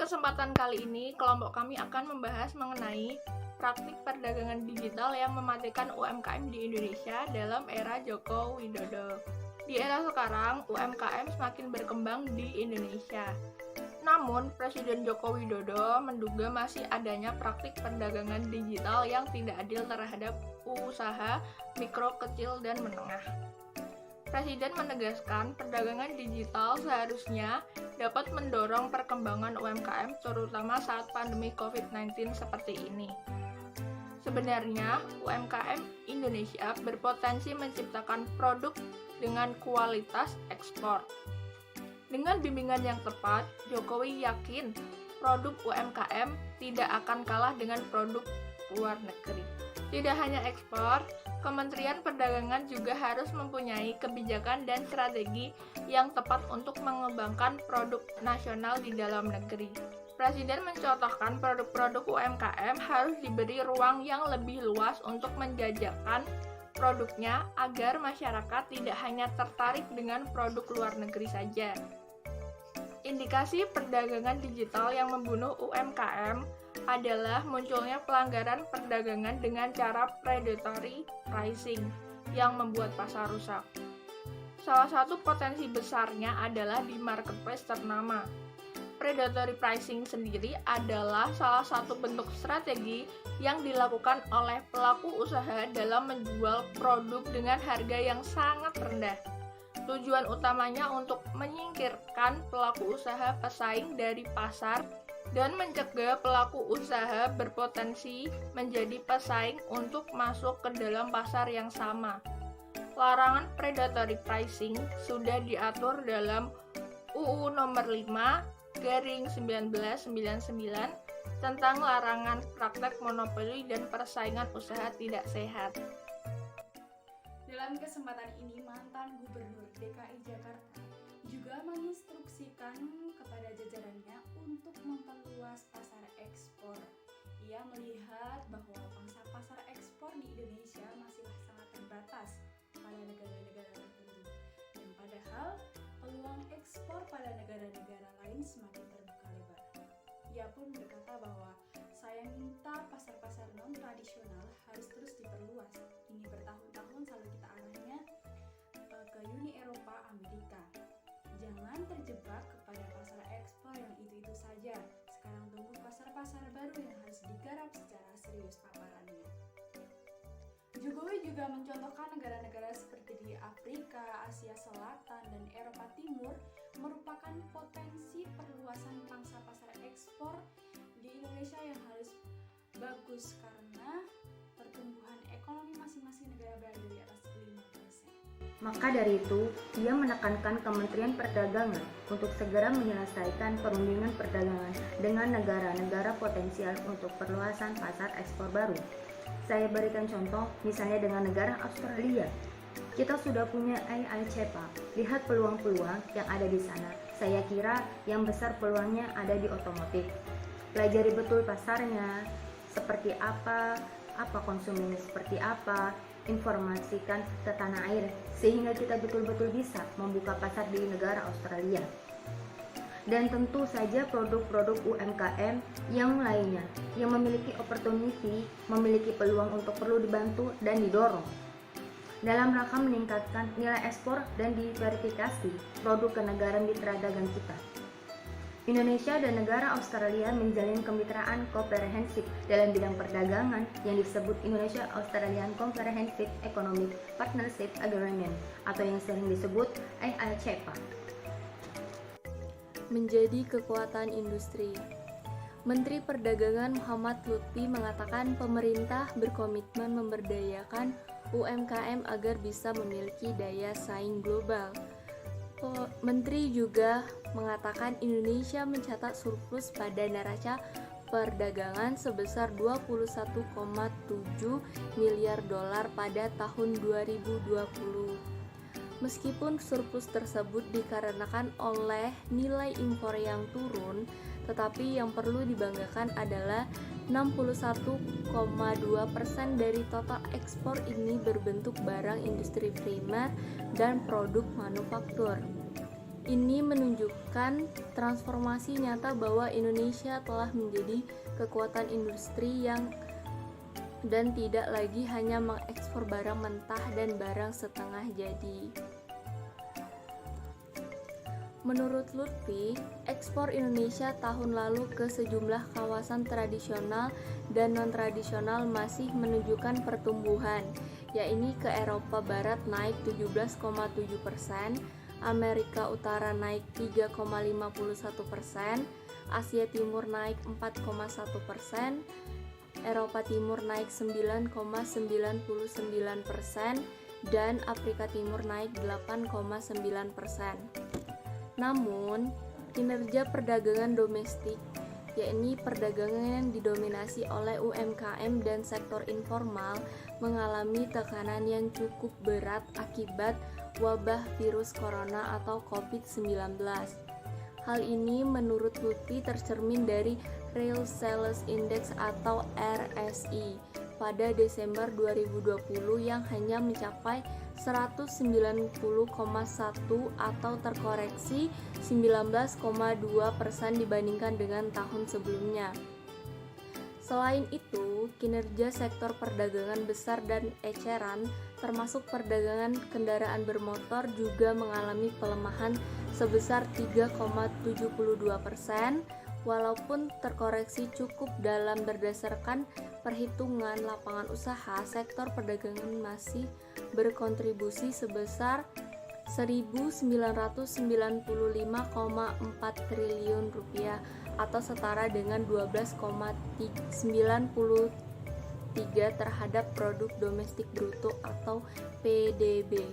kesempatan kali ini, kelompok kami akan membahas mengenai praktik perdagangan digital yang mematikan UMKM di Indonesia dalam era Joko Widodo. Di era sekarang, UMKM semakin berkembang di Indonesia. Namun, Presiden Joko Widodo menduga masih adanya praktik perdagangan digital yang tidak adil terhadap usaha mikro, kecil, dan menengah. Presiden menegaskan perdagangan digital seharusnya dapat mendorong perkembangan UMKM terutama saat pandemi COVID-19 seperti ini. Sebenarnya, UMKM Indonesia berpotensi menciptakan produk dengan kualitas ekspor. Dengan bimbingan yang tepat, Jokowi yakin produk UMKM tidak akan kalah dengan produk luar negeri. Tidak hanya ekspor, Kementerian Perdagangan juga harus mempunyai kebijakan dan strategi yang tepat untuk mengembangkan produk nasional di dalam negeri. Presiden mencontohkan produk-produk UMKM harus diberi ruang yang lebih luas untuk menjajakan produknya agar masyarakat tidak hanya tertarik dengan produk luar negeri saja. Indikasi perdagangan digital yang membunuh UMKM adalah munculnya pelanggaran perdagangan dengan cara predatory pricing yang membuat pasar rusak. Salah satu potensi besarnya adalah di marketplace ternama. Predatory pricing sendiri adalah salah satu bentuk strategi yang dilakukan oleh pelaku usaha dalam menjual produk dengan harga yang sangat rendah. Tujuan utamanya untuk menyingkirkan pelaku usaha pesaing dari pasar dan mencegah pelaku usaha berpotensi menjadi pesaing untuk masuk ke dalam pasar yang sama. Larangan predatory pricing sudah diatur dalam UU Nomor 5/1999 tentang larangan praktek monopoli dan persaingan usaha tidak sehat. Dalam kesempatan ini, mantan Gubernur DKI Jakarta juga menginstruksikan kepada jajarannya untuk memperluas pasar ekspor. Ia melihat bahwa pangsa pasar ekspor di Indonesia masih sangat terbatas pada negara-negara tertentu. Dan padahal peluang ekspor pada negara-negara lain semakin terbuka lebar. Ia pun berkata bahwa saya minta pasar-pasar non-tradisional harus terus diperluas. Ini bertahun-tahun selalu kita arahnya ke Uni Eropa, Amerika. Jangan terjebak kepada pasar ekspor yang itu-itu saja. Sekarang tunggu pasar-pasar baru yang harus digarap secara serius paparannya. Jokowi juga mencontohkan negara-negara seperti di Afrika, Asia Selatan, dan Eropa Timur merupakan potensi perluasan pangsa pasar ekspor di Indonesia yang harus bagus karena pertumbuhan ekonomi masing-masing negara berada di atas 5%. Maka dari itu, ia menekankan Kementerian Perdagangan untuk segera menyelesaikan perundingan perdagangan dengan negara-negara potensial untuk perluasan pasar ekspor baru. Saya berikan contoh, misalnya dengan negara Australia. Kita sudah punya AI CEPA, lihat peluang-peluang yang ada di sana. Saya kira yang besar peluangnya ada di otomotif. Pelajari betul pasarnya, seperti apa konsumennya seperti apa, informasikan ke tanah air, sehingga kita betul-betul bisa membuka pasar di negara Australia. Dan tentu saja produk-produk UMKM yang lainnya yang memiliki opportunity, memiliki peluang untuk perlu dibantu dan didorong dalam rangka meningkatkan nilai ekspor dan diverifikasi produk ke negara mitra dagang kita. Indonesia dan negara Australia menjalin kemitraan komprehensif dalam bidang perdagangan yang disebut Indonesia-Australian Comprehensive Economic Partnership Agreement atau yang sering disebut AICPA. Menjadi kekuatan industri. Menteri Perdagangan Muhammad Lutfi mengatakan pemerintah berkomitmen memberdayakan UMKM agar bisa memiliki daya saing global. Menteri juga mengatakan Indonesia mencatat surplus pada neraca perdagangan sebesar 21,7 miliar dolar pada tahun 2020. Meskipun surplus tersebut dikarenakan oleh nilai impor yang turun, tetapi yang perlu dibanggakan adalah 61,2% dari total ekspor ini berbentuk barang industri primer dan produk manufaktur. Ini menunjukkan transformasi nyata bahwa Indonesia telah menjadi kekuatan industri dan tidak lagi hanya mengekspor barang mentah dan barang setengah jadi. Menurut Lutfi, ekspor Indonesia tahun lalu ke sejumlah kawasan tradisional dan non-tradisional masih menunjukkan pertumbuhan, yakni ke Eropa Barat naik 17,7%, Amerika Utara naik 3,51%, Asia Timur naik 4,1%, Eropa Timur naik 9,99%, dan Afrika Timur naik 8,9%. Namun, kinerja perdagangan domestik, yakni perdagangan yang didominasi oleh UMKM dan sektor informal, mengalami tekanan yang cukup berat akibat wabah virus corona atau COVID-19. Hal ini menurut Lutfi tercermin dari Real Sales Index atau RSI pada Desember 2020 yang hanya mencapai 190,1 atau terkoreksi 19,2% dibandingkan dengan tahun sebelumnya. Selain itu, kinerja sektor perdagangan besar dan eceran, termasuk perdagangan kendaraan bermotor, juga mengalami pelemahan sebesar 3,72%, walaupun terkoreksi cukup dalam berdasarkan perhitungan lapangan usaha, sektor perdagangan masih berkontribusi sebesar 1.995,4 triliun rupiah atau setara dengan 12,93 terhadap produk domestik bruto atau PDB.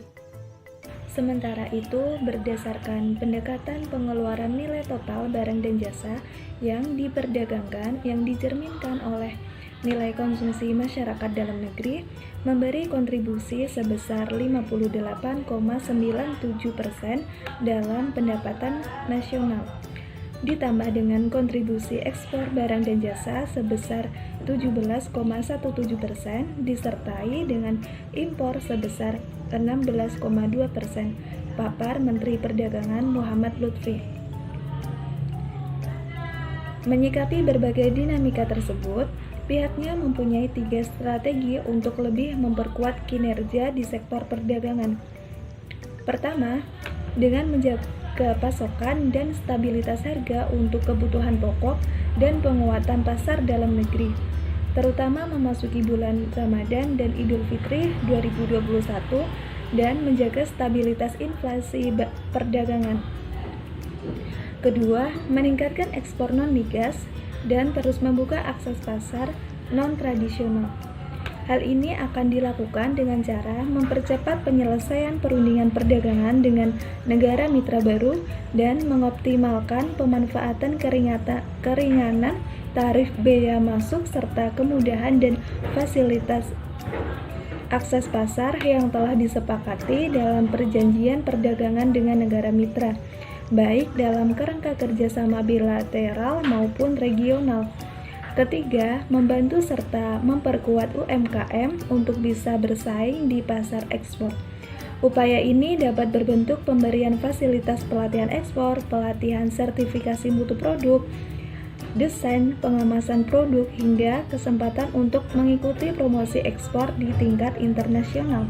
Sementara itu, berdasarkan pendekatan pengeluaran nilai total barang dan jasa yang diperdagangkan yang dicerminkan oleh nilai konsumsi masyarakat dalam negeri, memberi kontribusi sebesar 58,97% dalam pendapatan nasional, ditambah dengan kontribusi ekspor barang dan jasa sebesar 17,17%, disertai dengan impor sebesar 16,2%, papar Menteri Perdagangan Muhammad Lutfi. Menyikapi berbagai dinamika tersebut, pihaknya mempunyai 3 strategi untuk lebih memperkuat kinerja di sektor perdagangan. Pertama, dengan menjaga pasokan dan stabilitas harga untuk kebutuhan pokok dan penguatan pasar dalam negeri, terutama memasuki bulan Ramadan dan Idul Fitri 2021, dan menjaga stabilitas inflasi perdagangan. Kedua, meningkatkan ekspor non-migas dan terus membuka akses pasar non-tradisional. Hal ini akan dilakukan dengan cara mempercepat penyelesaian perundingan perdagangan dengan negara mitra baru dan mengoptimalkan pemanfaatan keringanan tarif bea masuk serta kemudahan dan fasilitas akses pasar yang telah disepakati dalam perjanjian perdagangan dengan negara mitra, baik dalam kerangka kerjasama bilateral maupun regional. Ketiga, membantu serta memperkuat UMKM untuk bisa bersaing di pasar ekspor. Upaya ini dapat berbentuk pemberian fasilitas pelatihan ekspor, pelatihan sertifikasi mutu produk, desain pengemasan produk, hingga kesempatan untuk mengikuti promosi ekspor di tingkat internasional.